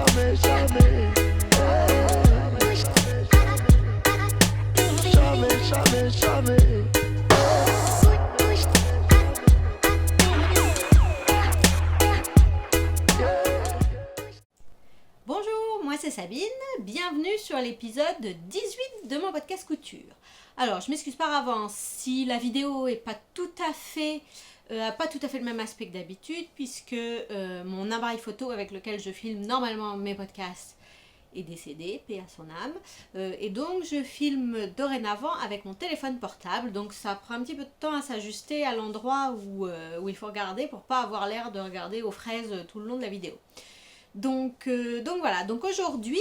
jamais, jamais. Jamais, jamais, jamais. Bonjour, moi c'est Sabine, bienvenue sur l'épisode 18 de mon podcast couture. Alors je m'excuse par avance si la vidéo est pas tout à fait le même aspect que d'habitude, puisque mon appareil photo avec lequel je filme normalement mes podcasts est décédé, paix à son âme, et donc je filme dorénavant avec mon téléphone portable, donc ça prend un petit peu de temps à s'ajuster à l'endroit où il faut regarder pour pas avoir l'air de regarder aux fraises tout le long de la vidéo. Donc voilà, donc aujourd'hui,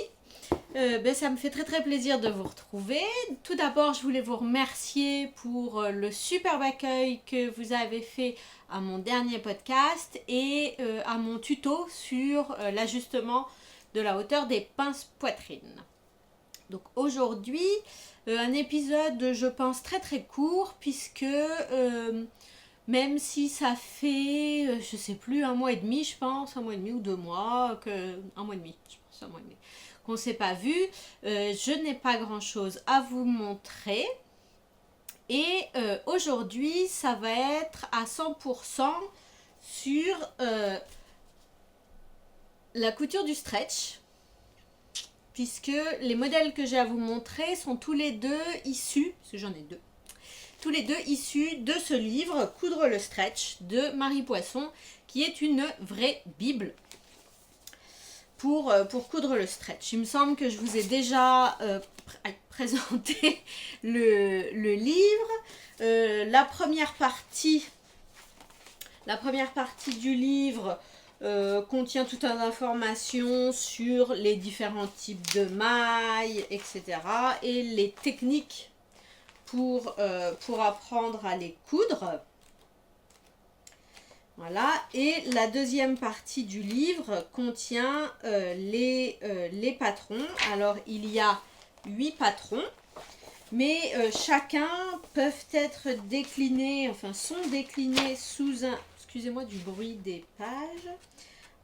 ça me fait très très plaisir de vous retrouver. Tout d'abord, je voulais vous remercier pour le superbe accueil que vous avez fait à mon dernier podcast et à mon tuto sur l'ajustement de la hauteur des pinces poitrine. Donc aujourd'hui, un épisode, je pense, très très court, puisque même si ça fait, je sais plus, un mois et demi, je pense, un mois et demi ou 2 mois, un mois et demi, je pense, un mois et demi, qu'on ne s'est pas vu, je n'ai pas grand chose à vous montrer. Et aujourd'hui, ça va être à 100% sur la couture du stretch, puisque les modèles que j'ai à vous montrer sont tous les deux issus, parce que j'en ai deux, tous les deux issus de ce livre Coudre le stretch de Marie Poisson, qui est une vraie bible pour coudre le stretch. Il me semble que je vous ai déjà présenté le livre. La première partie du livre contient tout un d'informations sur les différents types de mailles, etc. et les techniques pour apprendre à les coudre. Voilà, et la deuxième partie du livre contient les patrons. Alors, il y a 8 patrons, mais chacun peuvent être déclinés, enfin sont déclinés sous un, excusez-moi du bruit des pages,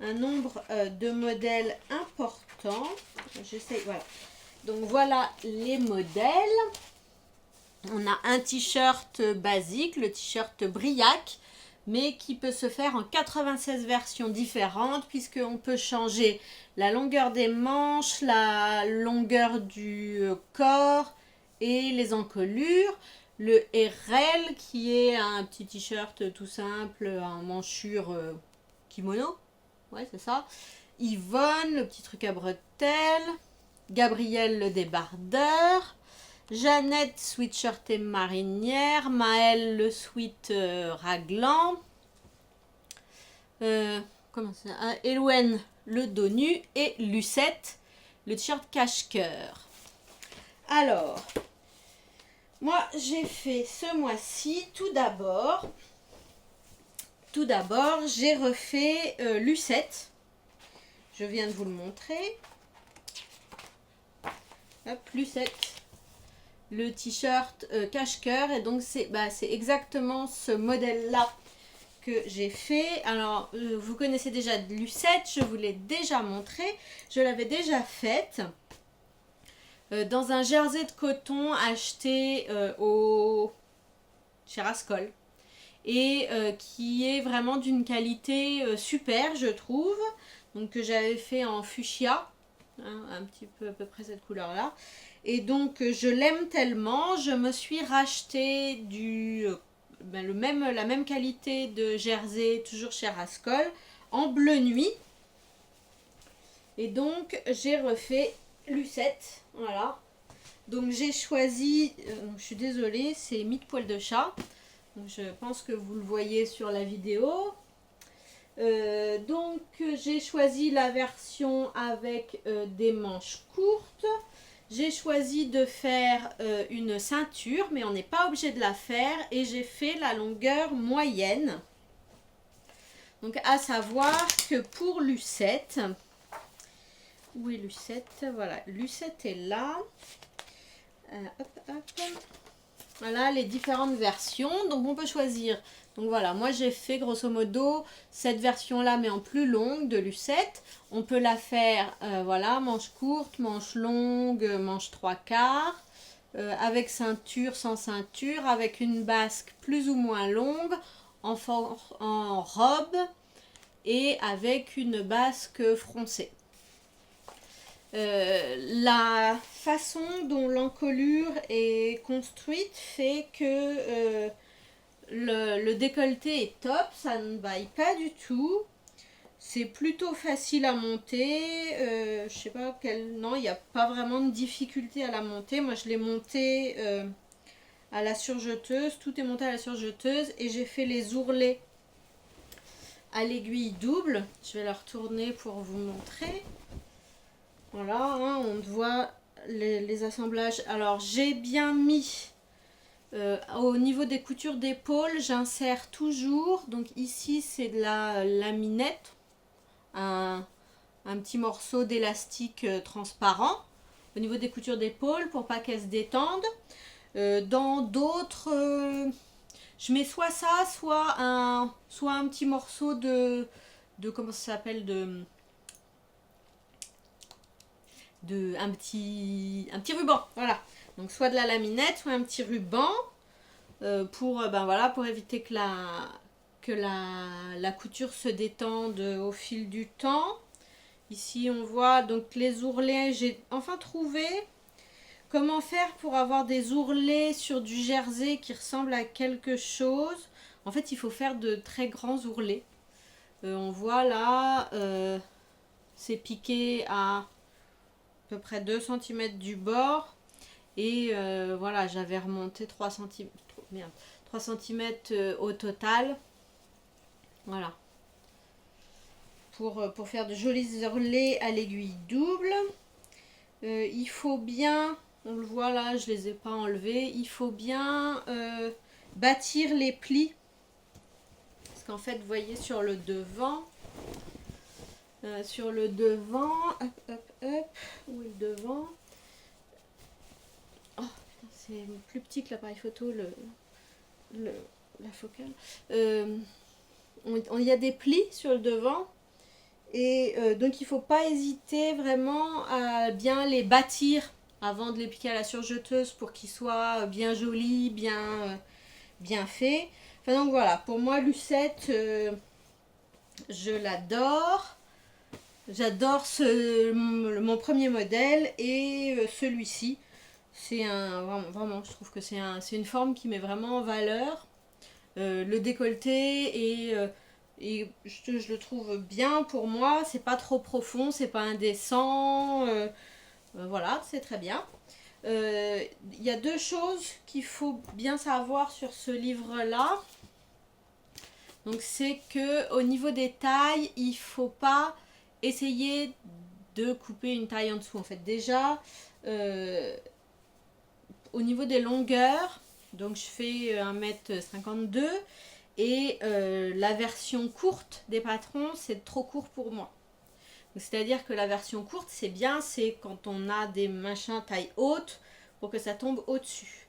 un nombre de modèles important. J'essaie, voilà. Donc voilà les modèles. On a un t-shirt basique, le t-shirt Briac, mais qui peut se faire en 96 versions différentes, puisqu'on peut changer la longueur des manches, la longueur du corps et les encolures. Le RL, qui est un petit t-shirt tout simple en manchure kimono, ouais c'est ça. Yvonne, le petit truc à bretelles. Gabriel, le débardeur. Jeannette, sweatshirt et marinière. Maëlle, le sweat raglan. Elouen, le dos nu. Et Lucette, le t-shirt cache-cœur. Alors, moi j'ai fait ce mois-ci, tout d'abord, j'ai refait Lucette. Je viens de vous le montrer. Hop, Lucette. Le t-shirt cache-cœur, et donc c'est exactement ce modèle là que j'ai fait. Alors vous connaissez déjà Lucette, je vous l'ai déjà montré, je l'avais déjà faite dans un jersey de coton acheté chez Rascol, et qui est vraiment d'une qualité super, je trouve, donc que j'avais fait en fuchsia, hein, un petit peu à peu près cette couleur là. Et donc je l'aime tellement, je me suis racheté la même qualité de jersey, toujours chez Rascol, en bleu nuit. Et donc j'ai refait Lucette, voilà. Donc j'ai choisi, je suis désolée, c'est mi-poil de chat. Donc je pense que vous le voyez sur la vidéo. Donc j'ai choisi la version avec des manches courtes. J'ai choisi de faire une ceinture, mais on n'est pas obligé de la faire, et j'ai fait la longueur moyenne. Donc à savoir que pour Lucette, où est Lucette? Voilà, Lucette est là. Hop. Voilà les différentes versions. Donc on peut choisir Donc voilà, moi j'ai fait grosso modo cette version-là, mais en plus longue de Lucette. On peut la faire, voilà, manche courte, manche longue, manche 3/4, avec ceinture, sans ceinture, avec une basque plus ou moins longue, en robe et avec une basque froncée. La façon dont l'encolure est construite fait que le décolleté est top, ça ne vaille pas du tout. C'est plutôt facile à monter. Je sais pas quel. Non, il n'y a pas vraiment de difficulté à la monter. Moi, je l'ai montée à la surjeteuse. Tout est monté à la surjeteuse. Et j'ai fait les ourlets à l'aiguille double. Je vais la retourner pour vous montrer. Voilà, hein, on voit les assemblages. Alors, j'ai bien mis. Au niveau des coutures d'épaule, j'insère toujours. Donc ici, c'est de la laminette. Un petit morceau d'élastique transparent au niveau des coutures d'épaule pour pas qu'elles se détendent. Dans d'autres, je mets soit ça, soit un petit morceau de comment ça s'appelle, un petit ruban. Voilà. Donc soit de la laminette, soit un petit ruban pour pour éviter que la couture se détende au fil du temps. Ici on voit donc les ourlets. J'ai enfin trouvé comment faire pour avoir des ourlets sur du jersey qui ressemble à quelque chose. En fait, il faut faire de très grands ourlets. On voit là, c'est piqué à peu près 2 cm du bord. Et voilà, j'avais remonté 3 cm, 3 cm au total. Voilà. Pour faire de jolis ourlets à l'aiguille double. Il faut bien, on le voit là, je les ai pas enlevés, il faut bien bâtir les plis. Parce qu'en fait, vous voyez sur le devant, hop, où est le devant? Oh, c'est plus petit que l'appareil photo, la focale. Il y a des plis sur le devant. Et donc il ne faut pas hésiter vraiment à bien les bâtir avant de les piquer à la surjeteuse pour qu'ils soient bien jolis, bien faits. Enfin donc voilà, pour moi Lucette, je l'adore. J'adore mon premier modèle et celui-ci. C'est vraiment, je trouve que c'est une forme qui met vraiment en valeur. Le décolleté et je le trouve bien pour moi. C'est pas trop profond, c'est pas indécent. Voilà, c'est très bien. Il y a 2 choses qu'il faut bien savoir sur ce livre-là. Donc c'est que au niveau des tailles, il faut pas essayer de couper une taille en dessous. En fait, déjà, au niveau des longueurs, donc je fais 1,52 m et la version courte des patrons, c'est trop court pour moi. C'est-à-dire que la version courte, c'est bien, c'est quand on a des machins taille haute pour que ça tombe au-dessus.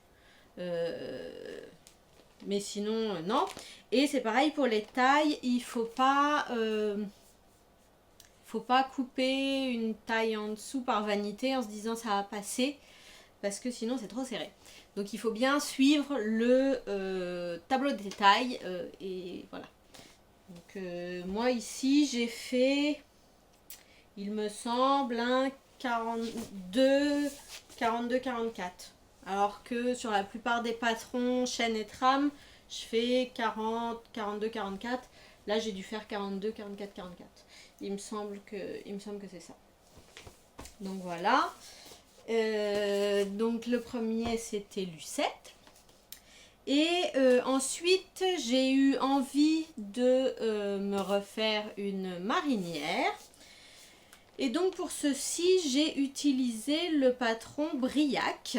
Mais sinon, non. Et c'est pareil pour les tailles, il faut pas couper une taille en dessous par vanité en se disant ça va passer, parce que sinon c'est trop serré. Donc il faut bien suivre le tableau de tailles et voilà. Donc moi ici j'ai fait, il me semble, un 42, 44. Alors que sur la plupart des patrons, chaîne et trame, je fais 40, 42, 44. Là j'ai dû faire 42, 44, 44. Il me semble que c'est ça. Donc voilà. Donc le premier c'était Lucette. Et ensuite j'ai eu envie de me refaire une marinière. Et donc pour ceci j'ai utilisé le patron Briac.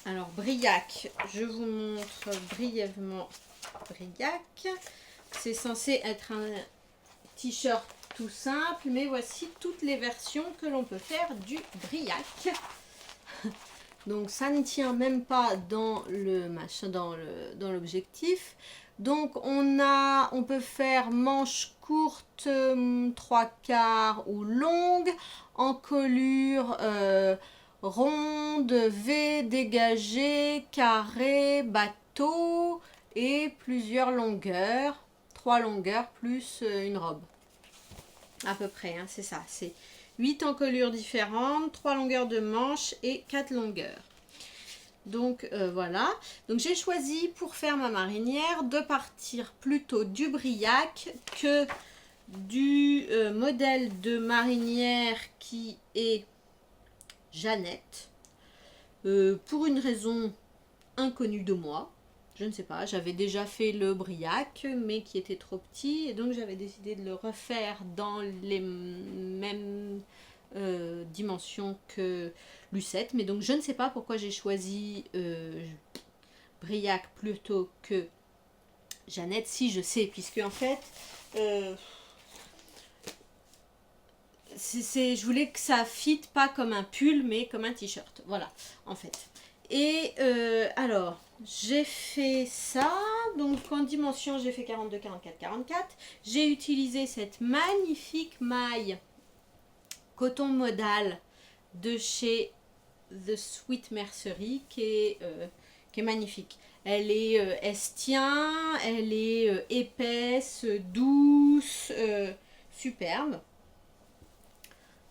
Alors Briac, je vous montre brièvement Briac. C'est censé être un t-shirt tout simple, mais voici toutes les versions que l'on peut faire du Briac. Donc ça ne tient même pas dans le machin, dans l'objectif. Donc on peut faire manche courte, 3/4 ou longue, encolure ronde, V dégagée, carré, bateau et plusieurs longueurs. 3 longueurs plus une robe. À peu près, hein, c'est ça. C'est 8 encolures différentes, 3 longueurs de manches et 4 longueurs. Donc voilà. Donc j'ai choisi pour faire ma marinière de partir plutôt du briac que du modèle de marinière qui est Jeannette. Pour une raison inconnue de moi. Je ne sais pas, j'avais déjà fait le briac, mais qui était trop petit, et donc j'avais décidé de le refaire dans les mêmes dimensions que Lucette. Mais donc je ne sais pas pourquoi j'ai choisi briac plutôt que Jeannette. Si, je sais, puisque en fait, je voulais que ça fitte pas comme un pull, mais comme un t-shirt. Voilà, en fait. Et alors, j'ai fait ça, donc en dimension j'ai fait 42, 44, 44. J'ai utilisé cette magnifique maille coton modal de chez The Sweet Mercery qui est magnifique. Elle tient, elle est épaisse, douce, superbe.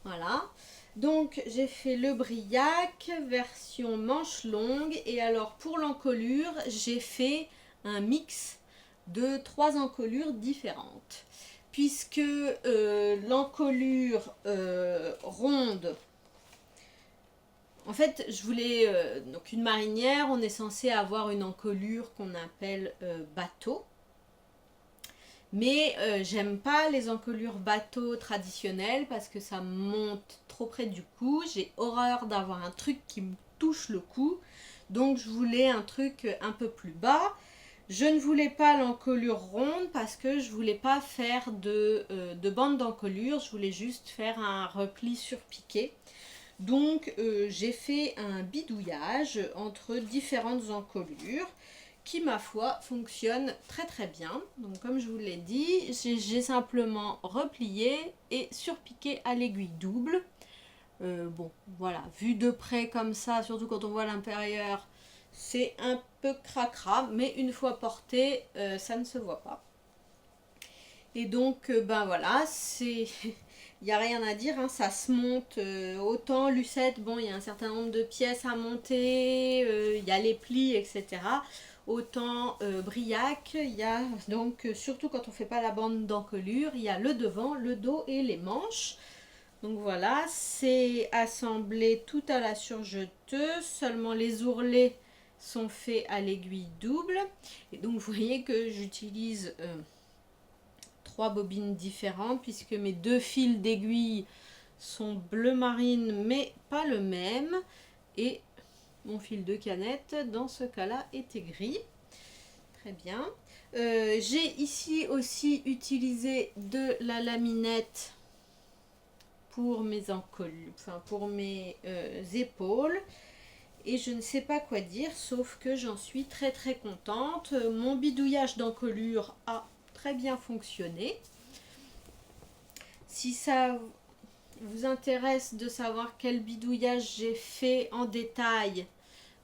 Voilà. Donc j'ai fait le briac version manche longue, et alors pour l'encolure j'ai fait un mix de 3 encolures différentes, puisque l'encolure ronde, en fait je voulais donc une marinière, on est censé avoir une encolure qu'on appelle bateau. Mais j'aime pas les encolures bateau traditionnelles parce que ça monte trop près du cou. J'ai horreur d'avoir un truc qui me touche le cou. Donc je voulais un truc un peu plus bas. Je ne voulais pas l'encolure ronde parce que je voulais pas faire de bande d'encolure. Je voulais juste faire un repli surpiqué. Donc j'ai fait un bidouillage entre différentes encolures qui, ma foi, fonctionne très très bien. Donc comme je vous l'ai dit, j'ai simplement replié et surpiqué à l'aiguille double. Bon, voilà, vu de près comme ça, surtout quand on voit l'intérieur, c'est un peu cracra, mais une fois porté, ça ne se voit pas. Et donc, ben voilà, c'est... Il n'y a rien à dire, hein, ça se monte. Autant Lucette, bon, il y a un certain nombre de pièces à monter, il y a les plis, etc. Autant briac, il y a donc, surtout quand on ne fait pas la bande d'encolure, il y a le devant, le dos et les manches. Donc voilà, c'est assemblé tout à la surjeteuse, seulement les ourlets sont faits à l'aiguille double. Et donc vous voyez que j'utilise 3 bobines différentes puisque mes 2 fils d'aiguille sont bleu marine mais pas le même. Et mon fil de canette dans ce cas-là était gris. Très bien. J'ai ici aussi utilisé de la laminette pour mes encolures, enfin pour mes épaules. Et je ne sais pas quoi dire, sauf que j'en suis très très contente. Mon bidouillage d'encolure a très bien fonctionné. Si ça vous intéresse de savoir quel bidouillage j'ai fait en détail,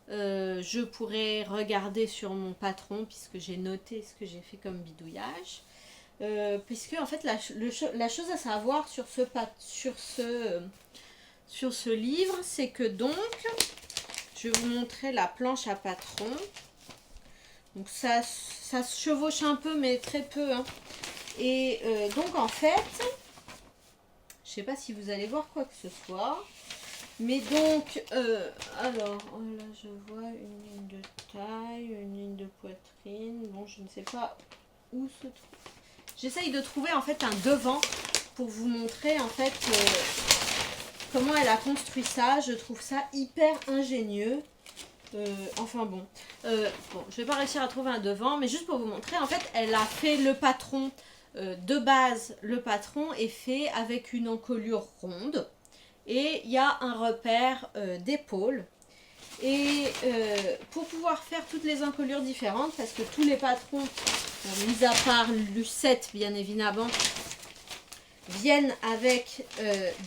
je pourrais regarder sur mon patron puisque j'ai noté ce que j'ai fait comme bidouillage. Puisque en fait la chose à savoir sur ce livre, c'est que donc je vais vous montrer la planche à patron. Donc ça se chevauche un peu mais très peu, hein. Et donc en fait, je sais pas si vous allez voir quoi que ce soit. Mais donc, alors, là je vois une ligne de taille, une ligne de poitrine. Bon, je ne sais pas où se trouve. J'essaye de trouver en fait un devant pour vous montrer en fait comment elle a construit ça. Je trouve ça hyper ingénieux. Enfin bon, je vais pas réussir à trouver un devant, mais juste pour vous montrer, en fait, elle a fait le patron de base. Le patron est fait avec une encolure ronde. Et il y a un repère d'épaule. Et pour pouvoir faire toutes les encolures différentes, parce que tous les patrons, mis à part Lucette bien évidemment, viennent avec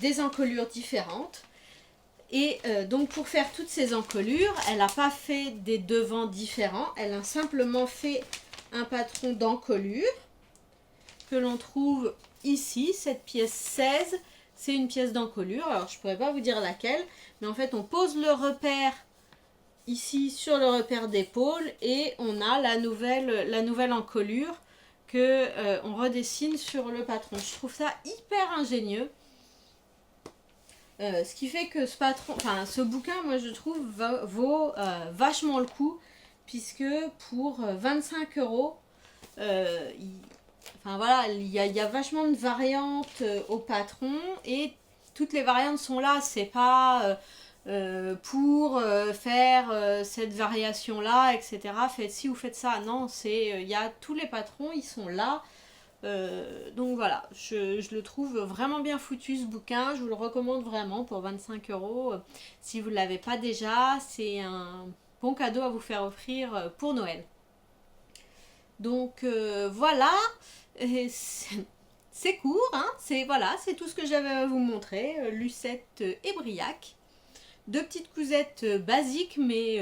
des encolures différentes. Et donc pour faire toutes ces encolures, elle n'a pas fait des devants différents, elle a simplement fait un patron d'encolure que l'on trouve ici, cette pièce 16, c'est une pièce d'encolure. Alors je ne pourrais pas vous dire laquelle, mais en fait on pose le repère ici sur le repère d'épaule et on a la nouvelle encolure que on redessine sur le patron. Je trouve ça hyper ingénieux. Ce qui fait que ce bouquin, moi je trouve, vaut vachement le coup, puisque pour 25 €, il y a vachement de variantes au patron et toutes les variantes sont là. C'est pas pour faire cette variation là, etc. Faites ci ou faites ça. Non, il y a tous les patrons, ils sont là. Donc voilà, je le trouve vraiment bien foutu ce bouquin, je vous le recommande vraiment pour 25 €. Si vous ne l'avez pas déjà, c'est un bon cadeau à vous faire offrir pour Noël. Donc voilà, c'est court, hein, c'est tout ce que j'avais à vous montrer. Lucette et Briac. Deux petites cousettes basiques, mais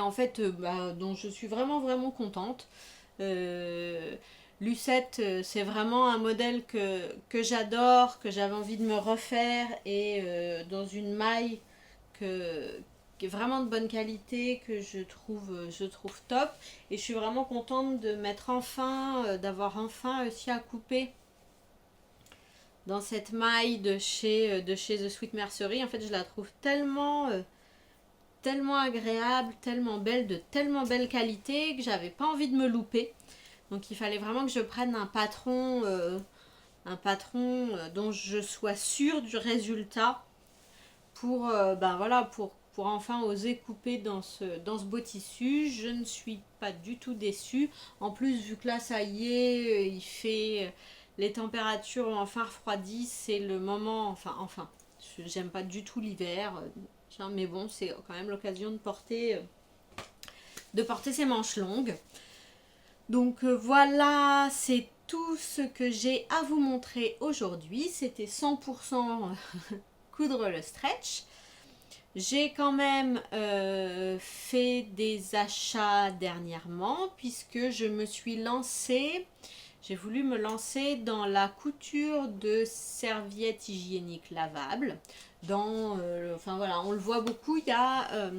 en fait, dont je suis vraiment contente. Lucette, c'est vraiment un modèle que j'adore, que j'avais envie de me refaire et dans une maille qui est vraiment de bonne qualité, que je trouve top. Et je suis vraiment contente de d'avoir enfin réussi à couper dans cette maille de chez The Sweet Mercery. En fait, je la trouve tellement agréable, tellement belle, de tellement belle qualité que j'avais pas envie de me louper. Donc il fallait vraiment que je prenne un patron dont je sois sûre du résultat pour enfin oser couper dans ce beau tissu. Je ne suis pas du tout déçue. En plus, vu que là ça y est, il fait les températures ont enfin refroidi, c'est le moment, j'aime pas du tout l'hiver, mais bon, c'est quand même l'occasion de porter ces manches longues. Donc voilà, c'est tout ce que j'ai à vous montrer aujourd'hui. C'était 100% coudre le stretch. J'ai quand même fait des achats dernièrement puisque je me suis lancée, j'ai voulu me lancer dans la couture de serviettes hygiéniques lavables. On le voit beaucoup, il y a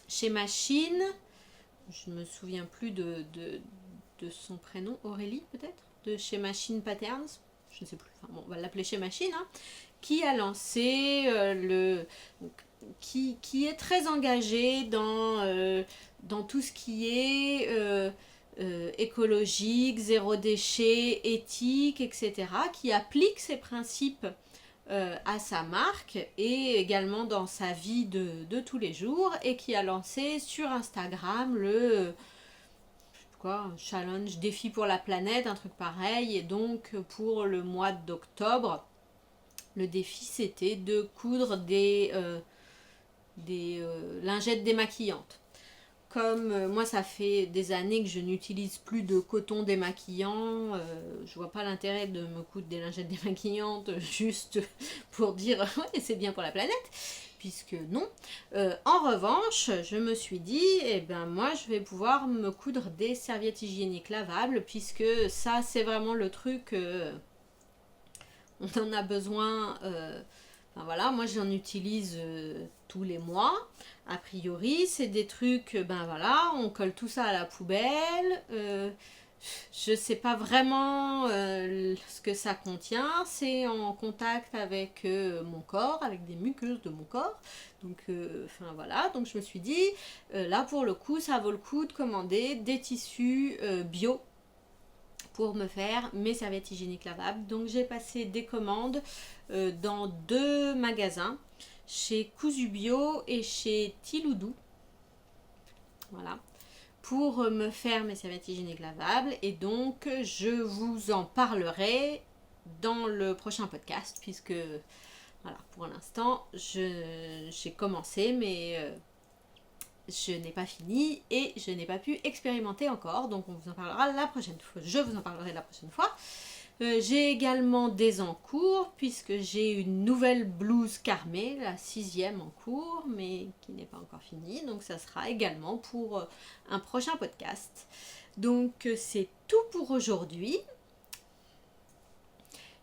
chez Machine. Je ne me souviens plus de son prénom, Aurélie peut-être, de chez Machine Patterns, je ne sais plus, on va l'appeler chez Machine, hein, qui a lancé qui est très engagé dans tout ce qui est écologique, zéro déchet, éthique, etc., qui applique ces principes à sa marque et également dans sa vie de tous les jours, et qui a lancé sur Instagram un challenge défi pour la planète, un truc pareil. Et donc pour le mois d'octobre, le défi c'était de coudre des lingettes démaquillantes. Comme moi ça fait des années que je n'utilise plus de coton démaquillant, je vois pas l'intérêt de me coudre des lingettes démaquillantes juste pour dire ouais, c'est bien pour la planète, puisque non. En revanche, je me suis dit, moi je vais pouvoir me coudre des serviettes hygiéniques lavables, puisque ça c'est vraiment le truc, on en a besoin. Moi j'en utilise tous les mois. A priori, c'est des trucs, on colle tout ça à la poubelle. Je sais pas vraiment ce que ça contient. C'est en contact avec mon corps, avec des muqueuses de mon corps. Donc, donc je me suis dit, là pour le coup, ça vaut le coup de commander des tissus bio pour me faire mes serviettes hygiéniques lavables. Donc j'ai passé des commandes dans 2 magasins, chez Cousu Bio et chez Tiloudou. Voilà, pour me faire mes serviettes hygiéniques lavables. Et donc je vous en parlerai dans le prochain podcast, puisque Voilà, pour l'instant, j'ai commencé, mais je n'ai pas fini et je n'ai pas pu expérimenter encore. Donc on vous en parlera la prochaine fois. Je vous en parlerai la prochaine fois. J'ai également des en cours, puisque j'ai une nouvelle blouse Carmé, la 6e en cours, mais qui n'est pas encore finie. Donc ça sera également pour un prochain podcast. Donc c'est tout pour aujourd'hui.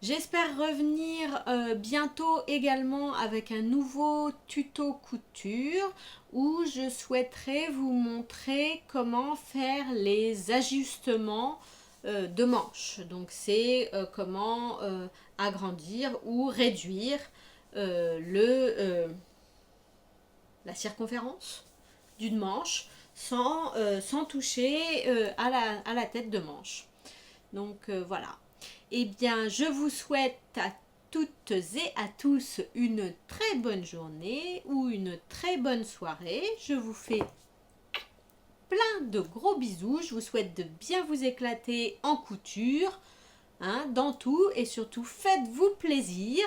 J'espère revenir bientôt également avec un nouveau tuto couture où je souhaiterais vous montrer comment faire les ajustements de manches. Donc c'est comment agrandir ou réduire la circonférence d'une manche sans toucher à la tête de manche. Donc voilà. Eh bien, je vous souhaite à toutes et à tous une très bonne journée ou une très bonne soirée. Je vous fais plein de gros bisous. Je vous souhaite de bien vous éclater en couture, dans tout, et surtout faites-vous plaisir.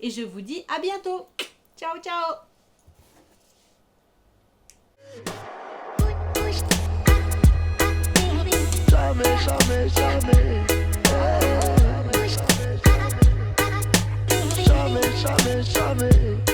Et je vous dis à bientôt. Ciao, ciao. Jamais, jamais, jamais. Jamais, jamais, jamais.